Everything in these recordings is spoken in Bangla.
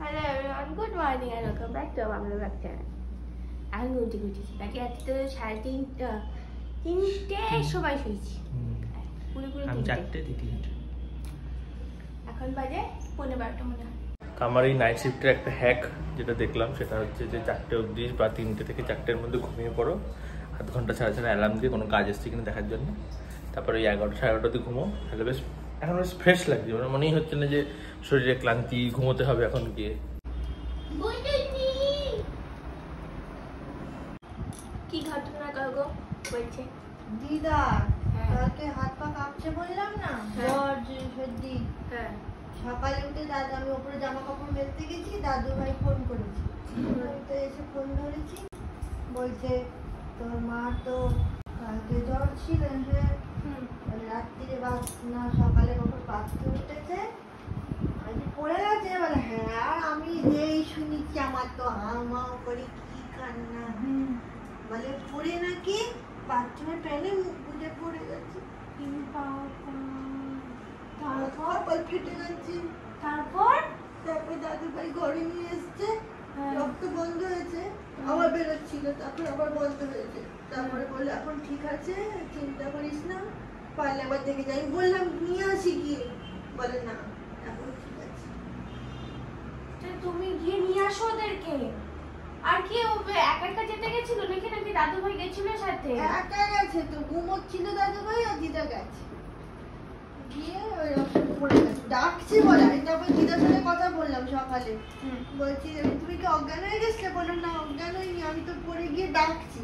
Hello everyone, good morning and welcome back to our vlog channel. এখন ঘুমটি উঠেছি, বাকি রাত্রি তো 3:30 সময় শুয়েছি। পুরোপুরি 4:30 এখন বাজে 12:15 মনে হয়। আমার এই নাইট শিফটের একটা হ্যাক যেটা দেখলাম সেটা হচ্ছে যে 4টে অবধি বা 3টে থেকে 4টের মধ্যে ঘুমিয়ে পড়ো, আধ ঘন্টা ছাড়া ছাড়া অ্যালার্ম দিয়ে কোনো কাজ এসছে কিনা দেখার জন্য। তারপরে ওই 11টা 11:30 ঘুমো, তাহলে বেশ এখন বেশ ফ্রেশ লাগছে, মানে মনেই হচ্ছে না যে শরীরে ক্লান্তি, ঘুমোতে হবে এখন গিয়ে। কি ঘটনা গো বলছে দিদা? কালকে হাত পা কাঁপছে বললাম না, জ্বর সর্দি। হ্যাঁ, সকালে উঠে দাদু, আমি ওপরে জামা কাপড় মেলতে গেছি, দাদু ভাই ফোন করেছি, তো এসে ফোন ধরেছি, বলছে তোর মা তো কালকে জ্বর ছিল, রাত্রিরে বাস না সকালে কখন বাঁচতে উঠেছে, আমি পড়ে গেছে বলে। হ্যাঁ, আর আমি যেই শুনেছি আমার তো হাওমাও করে কি কান্না, বলে পড়ে নাকি বাথরুমে প্যানে মুখ বুঝে পড়ে গেছে। তারপর ফেটে গেছে। তারপর দাদু ভাই ঘরে নিয়ে এসছে, রক্ত বন্ধ হয়েছে, আবার বেরোচ্ছিল, তারপর আবার বন্ধ হয়েছে। তারপরে বললো এখন ঠিক আছে, চিন্তা করিস না, পারলে আবার দেখে যাই। বললাম নিয়ে আসি গিয়ে, বলে না এখন ঠিক আছে। তুমি গিয়ে নিয়ে আসো ওদেরকে। আর কি একা একা যেতে গেছিল নাকি, নাকি দাদু ভাই গেছিল সাথে? একা গেছে তো, ঘুমোচ্ছিল দাদু ভাই আর দিদা গেছে, গিয়ে পড়ে গেছে, ডাকছি বলে। আমি তারপর দিদার সাথে কথা বললাম সকালে, বলছি তুমি কি অজ্ঞান হয়ে গেছিলে? বললাম না অজ্ঞান হয়নি, আমি তো পড়ে গিয়ে ডাকছি।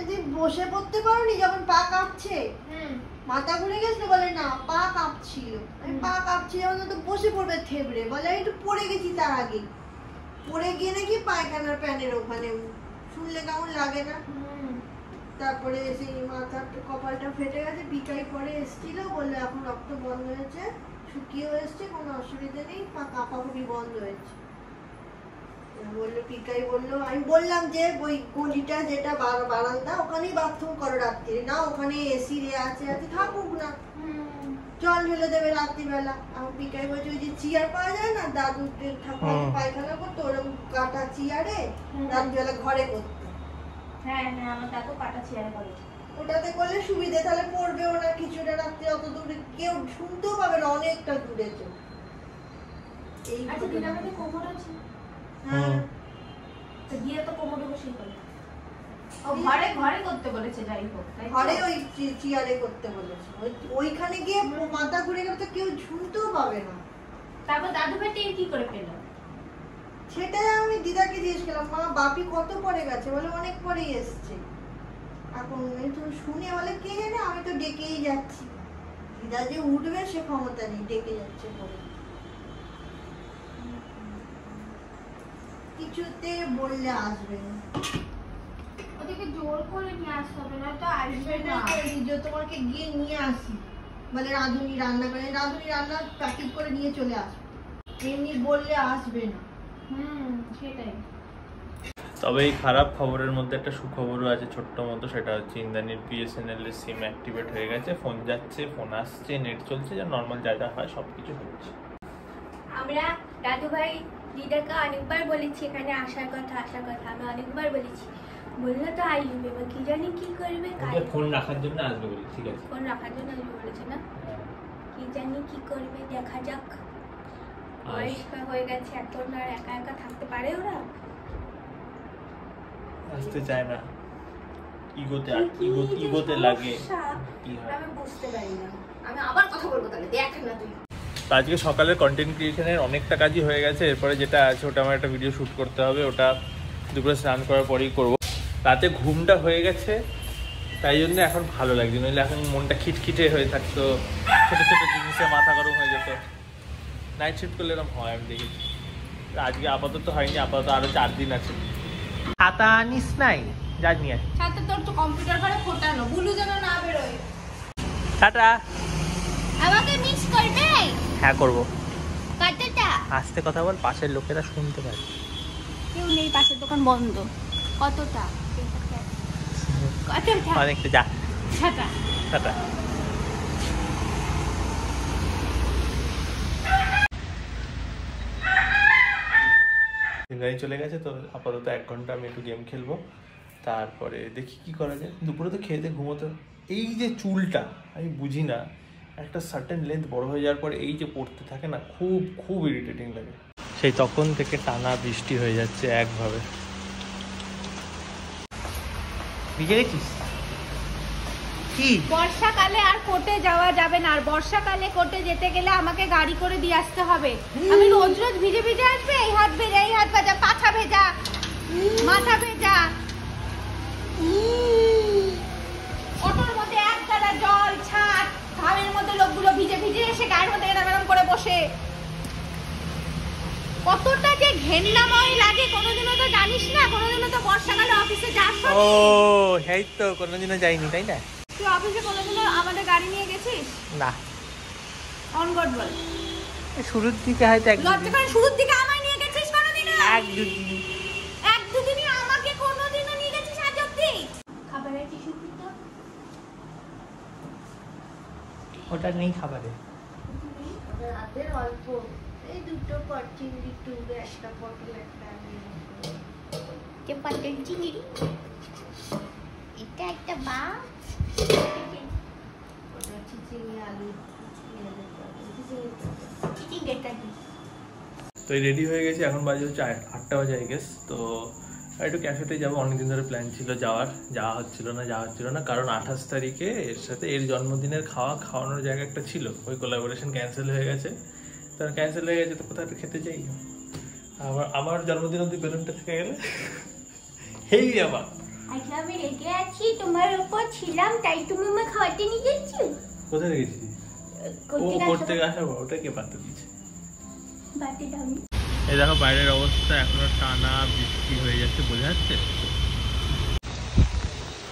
তুই বসে পড়তে পারোনি যখন পা কাঁপছে? মাথা ঘুরে গেছিল? বলে না পা কাঁপছিল। আমি পা কাঁপছিল যখন তো বসে পড়বে থেবড়ে, বলে আমি একটু পড়ে গেছি তার আগে। পড়ে গিয়ে নাকি পায়খানার প্যানের ওখানে, শুনলে কেমন লাগে না? তারপরে সেই মাথার কপালটা ফেটে গেছে, পিকাই পরে এসেছিল, বললো এখন রক্ত বন্ধ হয়েছে, শুকিয়ে এসছে, কোনো অসুবিধা নেই, পা কাঁপাকুপি বন্ধ হয়েছে। বললো পিকাই বললো, আমি বললাম যে ওই গলিটা যেটা বারান্দা, ওখানেই বাথরুম করো রাত্রি, না ওখানে এসি আছে থাকুক না, জল ঢেলে দেবে রাত্রিবেলা। আমার পিকাই বলছে ওই যে চেয়ার পাওয়া যায় না, দাদু ঠাকুর পায়খানা করতো ওরকম কাটা চেয়ারে রাত্রিবেলা ঘরে করতো। হ্যাঁ হ্যাঁ, আমার দাদু কাটা চেয়ারে করে, ওটাতে করলে সুবিধে, তাহলে পড়বেও না কিছুটা, রাত্রে অত দূরে কেউ শুনতেও পাবে না, অনেকটা দূরে তো। এই আচ্ছা দিদাকে কোমর আছে? হ্যাঁ, তো গিয়ে তো কোমরে বসেই করে। ও ঘরে ঘরে করতে বলেছে, যাই হোক ঘরে ওই চেয়ারে করতে বলেছে। ওইখানে গিয়ে মাথা ঘুরে গেলে তো কেউ শুনতেও পাবে না। তারপর দাদু ভাই কি করে পেল? সেটাই আমি দিদাকে জিজ্ঞেস করলাম, মা বাপি কত পরে গেছে? বলে অনেক পরেই এসছে। এখন তুমি শুনে বলে কে জানে, আমি তো ডেকেই যাচ্ছি। দিদা যে উঠবে সে ক্ষমতা নেই, ডেকে যাচ্ছে পরে। কিছুতে বললে আসবে না, ওদেরকে জোর করে নিয়ে আসতে হবে, না তো আসবে না। তোমাকে গিয়ে নিয়ে আসি, বলে রাঁধুনি রান্না করে, রাঁধুনি রান্না প্যাকেট করে নিয়ে চলে আসবে, এমনি বললে আসবে না। সেটাই। তবে এই খারাপ খবরের মধ্যে একটা সুখবরও আছে ছোট্ট মতো, সেটা হচ্ছে ইন্দ্রাণীর BSNL এর সিম অ্যাক্টিভেট হয়ে গেছে, ফোন যাচ্ছে, ফোন আসছে, নেট চলছে, যা নর্মাল যা যা হয় সব কিছু হচ্ছে। আমরা দাদু ভাই দিদাকে অনেকবার বলেছি এখানে আসার কথা, আমি অনেকবার বলেছি, বললো তো আসবে, এবার কি জানি কি করবে। ফোন রাখার জন্য আসবে বলে, ঠিক আছে ফোন রাখার জন্য আসবে বলেছে না, কি জানি কি করবে, দেখা যাক। বয়স্ক হয়ে গেছে, এখন আর একা একা থাকতে পারে ওরা? আসতে চায় না, ইগোতে লাগে, আমি বুঝতে পারি না। আমি আবার কথা বলবো, তাহলে দেখ না তুই। আজকে সকালে কন্টেন্ট ক্রিয়েশনের অনেকটা কাজই হয়ে গেছে, এরপরে যেটা আছে ওটা আমার একটা ভিডিও শ্যুট করতে হবে, ওটা দুপুরে স্নান করার পরেই করবো। রাতে ঘুমটা হয়ে গেছে, তাই জন্য এখন ভালো লাগছে, নইলে এখন মনটা খিটখিটে হয়ে থাকতো, ছোটো ছোটো জিনিসে মাথা গরম হয়ে যেত। নাইট শিফট করলে এরকম হয়, আমি দেখেছি। আজকে আপাতত হয়নি, আপাতত আরো 4 দিন আছে। খাতা আনিস নাই? যা নিয়ে আস। সাথে তোর তো কম্পিউটার ঘরে ফোটানো, বুলু যেন না বেরোয়। টাটা। আমাকে মিস করবে? হ্যাঁ করবো। কতটা? আস্তে কথা বল, পাশের লোকেরা শুনতে পারে। কেউ নেই, পাশের দোকান বন্ধ। কতটা? অনেকটা। যা টাটা। টাটা। গাড়ি চলে গেছে, তো আপাতত 1 ঘন্টা আমি একটু গেম খেলবো, তারপরে দেখি কি করা যায়। দুপুরে তো খেয়ে দিয়ে ঘুমোতে। এই যে চুলটা আমি বুঝি না, একটা সার্টেন লেন্থ বড় হয়ে যাওয়ার পর এই যে পড়তে থাকে না, খুব খুব ইরিটেটিং লাগে। সেই তখন থেকে টানা বৃষ্টি হয়ে যাচ্ছে একভাবে। ভিজে গেছিস কি? বর্ষাকালে আর কোর্টে যাওয়া যাবে না, আর বর্ষাকালে কোর্টে যেতে গেলে আমাকে গাড়ি করে দিয়ে আসতে হবে। আমি রোজ রোজ ভিজে ভিজে আসবে, এই হাত ভেজা, এই হাত ভেজা, পাছা ভেজা, মাথা ভেজা, অটোর মধ্যে এক গাদা জল, ছাদ, ঘামের মধ্যে লোকগুলো ভিজে ভিজে এসে গায়ের মধ্যে এরকম করে বসে, কতটা যে ঘেন্নাময় লাগে কোনোদিনও তো জানিস না। কোনোদিনও তো বর্ষাকালে অফিসে যাস না। ও এই তো কোনোদিনও যাইনি, তাই না? তুই অফিসে কোনোদিনও আমাদের গাড়ি নিয়ে গেছিস? না, অন গড বল। শুরুর দিকে হয়তো লজ্জা করে শুরুর দিকে আমায় নিয়ে গেছিস কোনোদিনও? এক দুদিনই আমাকে কোনোদিনও নিয়ে গেছিস আজ অব্দি? খাবারের টিস্যু দিত ওটা নেই খাবারে। রাতের অল্প এই দুটো পট চিংড়ি টুবে, একটা পটল, একটা যে পটল চিংড়ি, এটা একটা মাছ, ওটা চিচিঙে আলু, চিচিঙ্গেরটা দিই। তো রেডি হয়ে গেছি, এখন বাজে হচ্ছে 8টা বাজে আই গেস। তো একটু ক্যাফেতে যাবো, অনেকদিন ধরে প্ল্যান ছিল যাওয়া হচ্ছিল না, কারণ 28 তারিখে এর সাথে এর জন্মদিনের খাওয়ানোর জায়গা একটা ছিল, ওই কোলাবোরেশন ক্যান্সেল হয়ে গেছে। তো ক্যান্সেল হয়ে গেছে, তো কোথাও একটু খেতে যাই। আমার জন্মদিন অব্দি বেলুনটা থেকে গেলে হেই আবার আচ্ছা, আমি রেগে আছি, তোমার উপর ছিলাম, তাই তুমি আমার খাওয়াতে নিয়ে যাচ্ছ। কোথায় গেছি? ও করতে আসার পর ওটা কে পাত্র দিচ্ছে? বাড়িতে দামি এই দেখো বাইরের অবস্থা, এখনো টানা বৃষ্টি হয়ে যাচ্ছে, বোঝা যাচ্ছে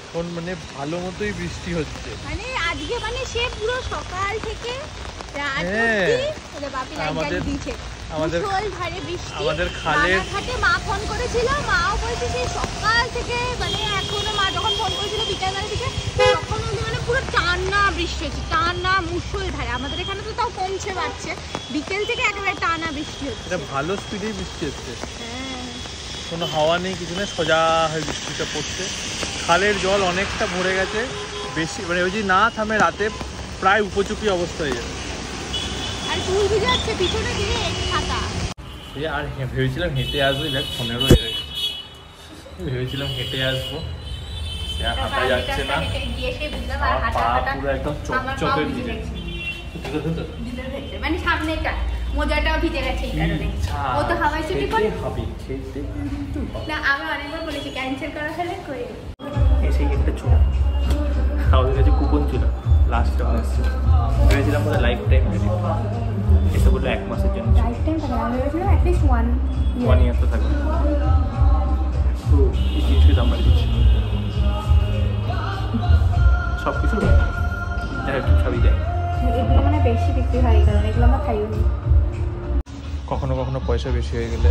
এখন মানে ভালো মতোই বৃষ্টি হচ্ছে। মানে আজকে মানে সে পুরো সকাল থেকে রাত হ্যাঁ, অবধি ওদের বাপি লাইট আমাদের- দিয়েছে। আমাদের মুষলধারে বৃষ্টি। আমাদের খালের- রানাঘাটে মা ফোন করেছিল, মাও বলছে সেই সকাল থেকে মানে এখনো মা যখন ফোন করেছিল বিকালবেলার দিকে, তখন অবধি মানে পুরো টানা বৃষ্টি হচ্ছে, টানা মুষলধারে। আমাদের এখানে তো তাও কমছে বাড়ছে, বিকেল থেকে একেবারে টানা বৃষ্টি হচ্ছে। এটা ভালো স্পিডেই বৃষ্টি হচ্ছে, হ্যাঁ, কোনো হাওয়া নেই, কিছু নেই, সোজা হয়ে বৃষ্টিটা পড়ছে। খালের জল অনেকটা ভরে গেছে, বেশি মানে ওই যে না থামে রাতে প্রায় উপচুপি অবস্থা হয়ে যাবে। আর ফুল ভিজে যাচ্ছে পিছনে দিকে ছাতা। আর ভেবেছিলাম হেঁটে আসবো, দেখ 15 হয়ে গেছে। ভেবেছিলাম হেঁটে আসবো, হাঁটা যাচ্ছে না, গিয়ে সে বুঝলাম আর আমার হাঁটা পা হাঁটা পুরো একদম আমার পাও চকচকে ভিজে ভিজে গেছে। গেছে। ভিতরে ভেতরে, মানে সামনেটা মোজাটাও ভিজে গেছে এই কারণে। ও তো হাওয়াই ছুটি করে না, আমি অনেকবার বলেছি ক্যান্সেল করা হলে করে এসে একটা ছোট আমাদের কাছে কুপন ছিল, লাস্ট যখন এসেছিল ভেবেছিলাম বোধহয় লাইফ টাইম রেডি, এসে বললো 1 মাসের জন্য, লাইফ টাইম থাকে, আমি ভেবেছিলাম অ্যাটলিস্ট 1 ইয়ার তো থাকবে। তো এই জিনিসকে দাম বাড়িয়ে দিচ্ছে সব কিছু, একটু সবই যায়। এগুলো মানে বেশি বিক্রি হয়, কারণ এগুলো আমরা খাইও নি। কখনো কখনো পয়সা বেশি হয়ে গেলে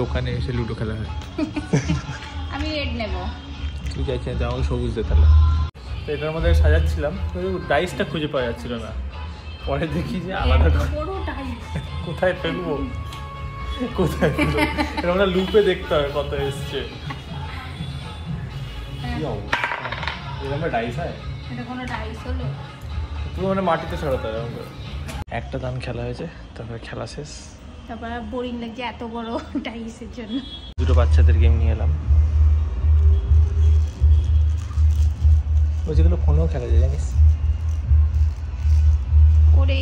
দোকানে এসে লুডো খেলা হয়। আমি রেড নেব। তুই চাইছিস যে আমাকে সবুজ দে তাহলে। তো এটার মধ্যে সাজাচ্ছিলাম, ডাইসটা খুঁজে পাওয়া যাচ্ছিল না, পরে দেখি যে আলাদা বড় ডাইস। কোথায় ফেলবো, কোথায় ফেলবো, এটা আমরা লুপে দেখতে হবে কত এসছে। কি অবস্থা, এরকম ডাইস হয়? এটা কোনো ডাইস হলো? পুরো মানে মাটিতে ছড়াতে হবে এরকম করে। একটা দান খেলা হয়েছে, তারপরে খেলা শেষ, তারপর বোরিং লাগছে এত বড় ডাইসের জন্য। দুটো বাচ্চাদের গেম নিয়ে এলাম। ওই যেগুলো ফোনেও খেলা যায় জানিস, করে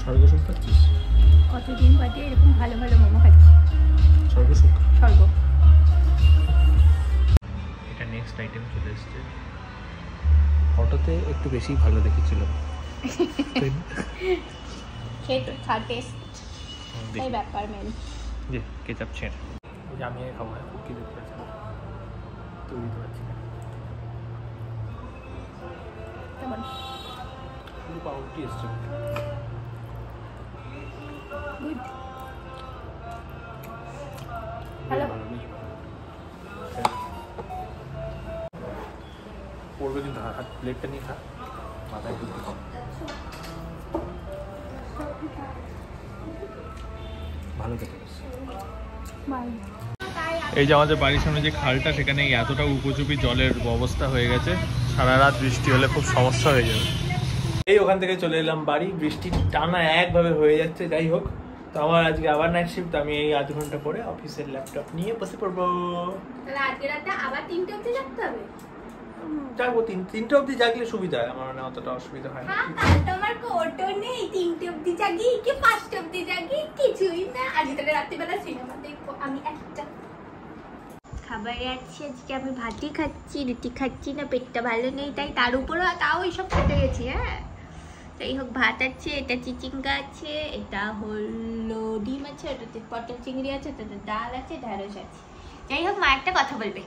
স্বর্গসুখ পাচ্ছিস? কতদিন বাদে এরকম ভালো ভালো মোমো খাচ্ছি। স্বর্গসুখ, স্বর্গ। এটা নেক্সট আইটেম চলে এসছে। ফটোতে একটু বেশি ভালো দেখেছিল, খেতে টেস্ট এই ব্যাপার মেন। যে কেচাপ ছেড়ে ওই যে আমি খাবো, কি দেখতে পাচ্ছি তৈরি দিতে পারছি না, কেমন? শুধু পাউরুটি এসছে। গুড। হ্যালো। পড়বে কিন্তু হাত প্লেটটা নিয়ে খা, মাথায় ঢুকতে কম। ভালো ভালো খেতে বেশি। এই যে আমাদের বাড়ির সামনে যে খালটা, সেখানে এতটা উপচুপি জলের অবস্থা হয়ে গেছে, সারা রাত বৃষ্টি হলে খুব সমস্যা হয়ে যাবে। এই ওখান থেকে চলে এলাম বাড়ি, বৃষ্টি টানা একভাবে হয়ে যাচ্ছে। যাই হোক, তো আমার আজকে আবার নাইট শিফট, আমি এই আধ ঘন্টা পরে অফিসের ল্যাপটপ নিয়ে বসে পড়বো। তাহলে আজকে রাতে আবার 3টে অবধি জাগতে হবে? যাবো 3টে অবধি জাগলে সুবিধা হয়, আমার মানে অতটা অসুবিধা হয় না। কাল তো আমার কোটো নেই, 3টে অবধি জাগি কি 5টে অবধি জাগি কিছুই না। আজকে তাহলে রাত্রিবেলা সিনেমা দেখবো আমি একটা। খাবারে আছে আজকে আমি ভাতই খাচ্ছি, রুটি খাচ্ছি না, পেটটা ভালো নেই তাই, তার উপরে তাও এইসব খেতে গেছি। হ্যাঁ যাই হোক, ভাত আছে, এটা চিচিঙ্গা আছে, এটা হলো ডিম আছে, ওটাতে পটল চিংড়ি আছে, ওটাতে ডাল আছে, ঢেঁড়স আছে। যাই হোক, মা একটা কথা বলবে।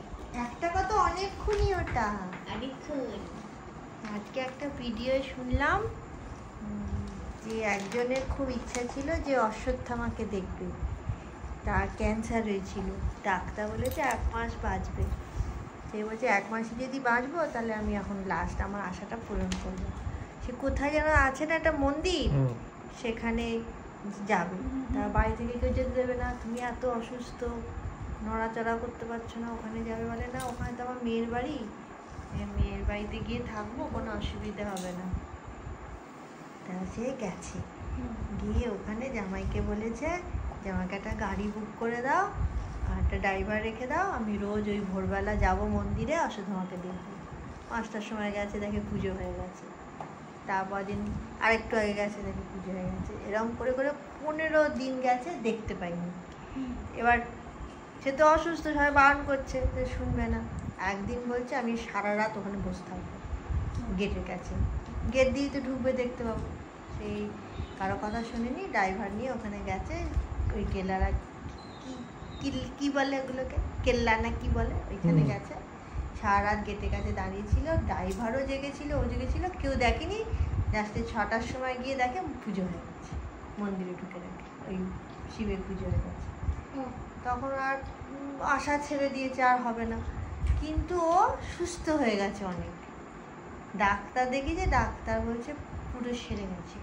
একটা কথা অনেকক্ষণই ওটা। অনেকক্ষণ। আজকে একটা ভিডিও শুনলাম যে একজনের খুব ইচ্ছা ছিল যে অশ্বত্থামাকে দেখবে, তার ক্যান্সার হয়েছিল, ডাক্তার বলেছে 1 মাস বাঁচবে। সে বলছে 1 মাসে যদি বাঁচবো তাহলে আমি এখন লাস্ট আমার আশাটা পূরণ করবো। সে কোথায় যেন আছে না একটা মন্দির, সেখানে যাবে। তার বাড়ি থেকে কেউ যেতে দেবে না, তুমি এত অসুস্থ, নড়াচড়া করতে পারছো না, ওখানে যাবে বলে না, ওখানে তো আমার মেয়ের বাড়ি, মেয়ের বাড়িতে গিয়ে থাকবো, কোনো অসুবিধা হবে না। তা সে গেছে, গিয়ে ওখানে জামাইকে বলেছে যে আমাকে একটা গাড়ি বুক করে দাও আর একটা ড্রাইভার রেখে দাও, আমি রোজ ওই ভোরবেলা যাব মন্দিরে অশ্বত্থামাকে দেখবো। 5টার সময় গেছে, দেখে পুজো হয়ে গেছে। তারপর দিন আরেকটু আগে গেছে, দেখে পুজো হয়ে গেছে। এরকম করে করে 15 দিন গেছে, দেখতে পাইনি। এবার সে তো অসুস্থ, সবাই বারণ করছে, সে শুনবে না। একদিন বলছে আমি সারা রাত ওখানে বসে থাকবো গেটের কাছে, গেট দিয়ে তো ঢুকবে, দেখতে পাবো। সেই কারো কথা শুনিনি, ড্রাইভার নিয়ে ওখানে গেছে। ওই কেল্লারা কি বলে ওগুলোকে, কেল্লা না কি বলে, ওইখানে গেছে। সারা রাত গেটের কাছে দাঁড়িয়েছিল, ড্রাইভারও জেগেছিল, ও জেগেছিল, কেউ দেখেনি। লাস্টে 6টার সময় গিয়ে দেখে পুজো হয়ে গেছে, মন্দিরে ঢুকে দেখে ওই শিবের পুজো হয়ে গেছে। তখন আর আশা ছেড়ে দিয়েছে, আর হবে না। কিন্তু ও সুস্থ হয়ে গেছে অনেক। ডাক্তার দেখিয়েছে, ডাক্তার বলছে পুরো সেরে গেছে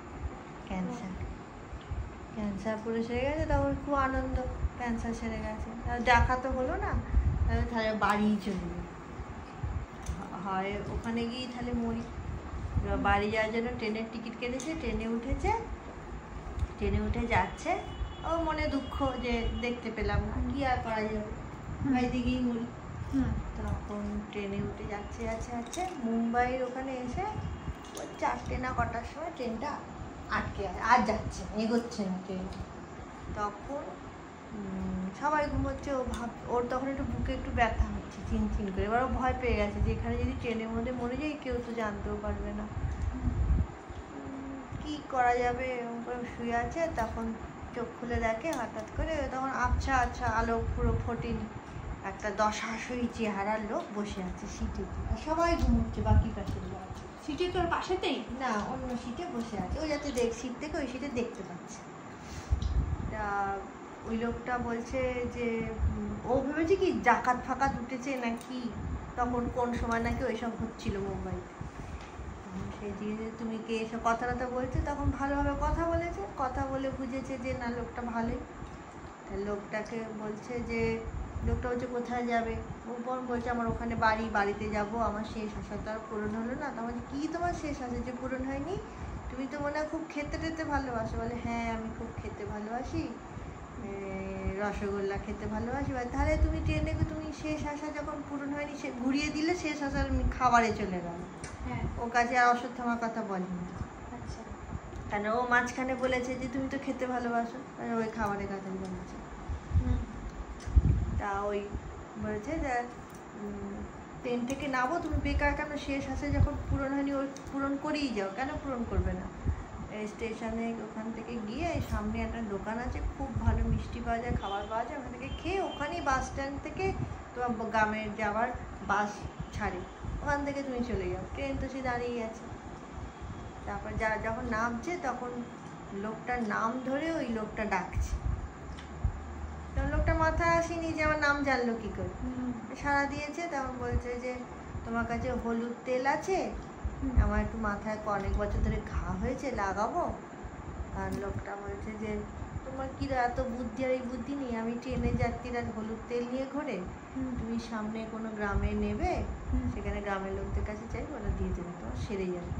ক্যান্সার পুরো সেরে গেছে। তখন খুব আনন্দ, ক্যান্সার সেরে গেছে। দেখা তো হলো না, তাহলে বাড়ি চলে যাবে, হয় ওখানে গিয়ে তাহলে মরি। বাড়ি যাওয়ার জন্য ট্রেনের টিকিট কেটেছে, ট্রেনে উঠে যাচ্ছে। ও মনে দুঃখ যে দেখতে পেলাম না, কি আর করা যাবে, বাড়িতে গিয়েই মরি। তখন ট্রেনে উঠে যাচ্ছে মুম্বাইয়ের ওখানে এসে 4টে না কটার সময় ট্রেনটা আটকে আর যাচ্ছে, এগোচ্ছে না ট্রেনটা। তখন সবাই ঘুমোচ্ছে, ওর তখন একটু বুকে একটু ব্যথা হচ্ছে, চিনচিন করে। এবার ও ভয় পেয়ে গেছে যে এখানে যদি ট্রেনের মধ্যে মরে যাই কেউ তো জানতেও পারবে না, কি করা যাবে। এরকম করে শুয়ে আছে, তখন চোখ খুলে দেখে হঠাৎ করে, তখন আবছা আলো, পুরো ফোটেনি, একটা দশাশয়ী চেহারার লোক বসে আছে সিটেতে, আর সবাই ঘুমোচ্ছে বাকি পাশে। সিটে তোর পাশেতেই না, অন্য সিটে বসে আছে, ও যাতে সিট থেকে ওই সিটে দেখতে পাচ্ছে। তা ওই লোকটা বলছে যে ও ভেবেছে কি ডাকাত ফাকাত উঠেছে নাকি, তখন কোন সময় নাকি ওইসব হচ্ছিল মুম্বাইতে। সেই জিজ্ঞেস তুমি কে, এসব কথা বলছে। তখন ভালোভাবে কথা বলে বুঝেছে যে না, লোকটা ভালোই। লোকটাকে বলছে যে, লোকটা বলছে কোথায় যাবে, ও বলছে আমার ওখানে বাড়িতে যাব, আমার শেষ আশা তো আর পূরণ হলো না। তখন কি তোমার শেষ আশা যে পূরণ হয়নি, তুমি তো মনে হয় খুব খেতে ভালোবাসো। বলে হ্যাঁ, আমি খুব খেতে ভালোবাসি, রসগোল্লা খেতে ভালোবাসি। তাহলে তুমি ট্রেনে তুমি শেষ আশা যখন পূরণ হয়নি, সে ঘুরিয়ে দিলে শেষ আশার খাবারে চলে গেল। ও কাছে আর অশ্বত্থামার কথা বলেনি। আচ্ছা, কেন ও মাঝখানে বলেছে যে তুমি তো খেতে ভালোবাসো, ওই খাবারের কথা বলেছে। তা ওই বলেছে যে ট্রেন থেকে নামো, তুমি বেকার কেন, শেষ আশা যখন পূরণ হয়নি ওই পূরণ করেই যাও, কেন পূরণ করবে না। স্টেশনে ওখান থেকে গিয়ে সামনে একটা দোকান আছে, খুব ভালো মিষ্টি পাওয়া যায়, খাবার পাওয়া যায়, ওখান থেকে খেয়ে ওখানেই বাস স্ট্যান্ড থেকে তোমার গ্রামের যাওয়ার বাস ছাড়ে, ওখান থেকে তুমি চলে যাও। ট্রেন তো সে দাঁড়িয়ে আছে। তারপর যখন নামছে তখন লোকটার নাম ধরে ওই লোকটা ডাকছে। তখন লোকটা মাথায় আসেনি যে আমার নাম জানলো কি করে, সাড়া দিয়েছে। তখন বলছে যে তোমার কাছে হলুদ তেল আছে, আমার একটু মাথায় অনেক বছর ধরে ঘা হয়েছে, লাগাবো। আর লোকটা বলছে যে তোমার কি এত বুদ্ধি আর এই বুদ্ধি নেই? আমি ট্রেনে যাত্রীরা হলুদ তেল নিয়ে ঘোরে, তুমি সামনে কোনো গ্রামে নেবে, সেখানে গ্রামের লোকদের কাছে চাইবে, ওরা দিয়ে দেবে, তোমার সেরে যাবে।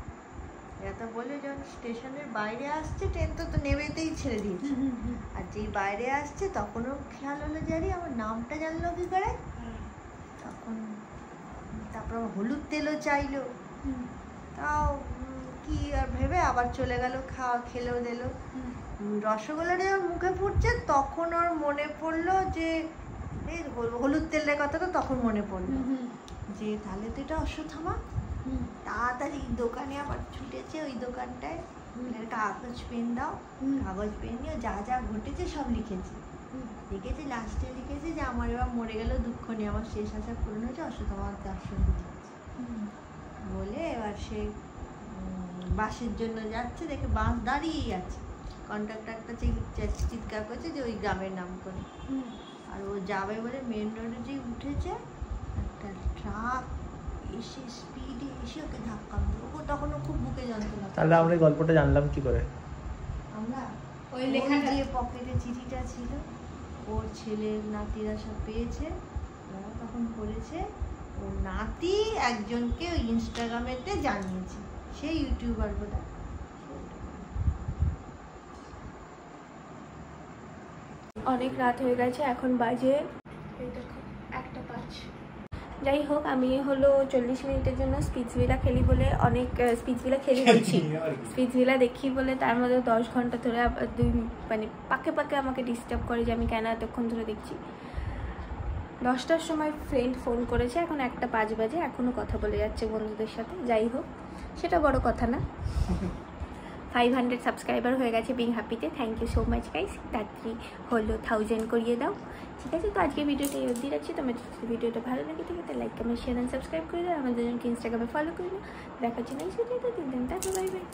এরা তো বলে যখন স্টেশনের বাইরে আসছে ট্রেন তো নেমেতেই ছেড়ে দিয়েছে, আর যেই বাইরে আসছে তখনও খেয়াল হলো যে আরে আমার নামটা জানলো কি করে, তখন তারপর হলুদ তেলও চাইলো, তাও কি আর ভেবে আবার চলে গেল, খেলেও দিল। রসগোল্লাটা যখন মুখে ফুটছে তখন ওর মনে পড়লো যে এই হলুদ তেলের কথাটা তখন মনে পড়লো যে তাহলে তো এটা অশ্বত্থামা। তাড়াতাড়ি দোকানে আবার ছুটেছে, ওই দোকানটায় কাগজ পেন দাও, কাগজ পেন নিয়ে যা যা ঘটেছে সব লিখেছে, লাস্টে লিখেছে যে আমার এবার মরে গেল দুঃখ নেই, আমার শেষ আশা পূরণ হয়েছে, অশ্বত্থামার দর্শন বলে এবার সে বাসের জন্য যাচ্ছে, দেখে বাস দাঁড়িয়েই আছে, কন্ট্রাক্টরটা চিৎকার করছে যে ওই গ্রামের নাম করে, আর ও যাবে বলে মেন রোডে যে উঠেছে একটা ট্রাক এসে স্পিডে এসে ওকে ধাক্কা দিল। ও তখনও খুব বুকে যন্ত্রণা। তাহলে আমরা এই গল্পটা জানলাম কি করে? আমরা ওই লেখাটা যে পকেটে চিঠিটা ছিল ওর ছেলের নাতিরা সব পেয়েছে, ওরা তখন পড়েছে, ওর নাতি একজনকে ওই ইনস্টাগ্রামেতে জানিয়েছে, সেই ইউটিউবার বলে। অনেক রাত হয়ে গেছে, এখন বাজে এই দেখো 1:05। যাই হোক, আমি হলো 40 মিনিটের জন্য স্পিচভিলা খেলি বলে অনেক স্পিচভিলা খেলি বলছি, স্পিচভিলা দেখি বলে তার মধ্যে 10 ঘন্টা ধরে মানে পাকে পাকে আমাকে ডিস্টার্ব করে যে আমি কেন এতক্ষণ ধরে দেখছি। 10টার সময় ফ্রেন্ড ফোন করেছে, এখন 1:05 বাজে, এখনও কথা বলে যাচ্ছে বন্ধুদের সাথে। যাই হোক, সেটা বড় কথা না। 500 সাবস্ক্রাইবার হয়ে গেছে বিং হ্যাপিতে, thank you so much guys. তাড়াতাড়ি হলো 1000 করিয়ে দাও, ঠিক আছে? তো আজকে ভিডিওটা এই অবধি রাখছি। তোমার যদি ভিডিওটা ভালো লাগে থাকে তাহলে like comment share and subscribe করে দাও, আমাদের ইনস্টাগ্রামে ফলো করে দাও। দেখা হচ্ছে নেক্সট ভিডিওতে। দিন টাটা, বাই বাই।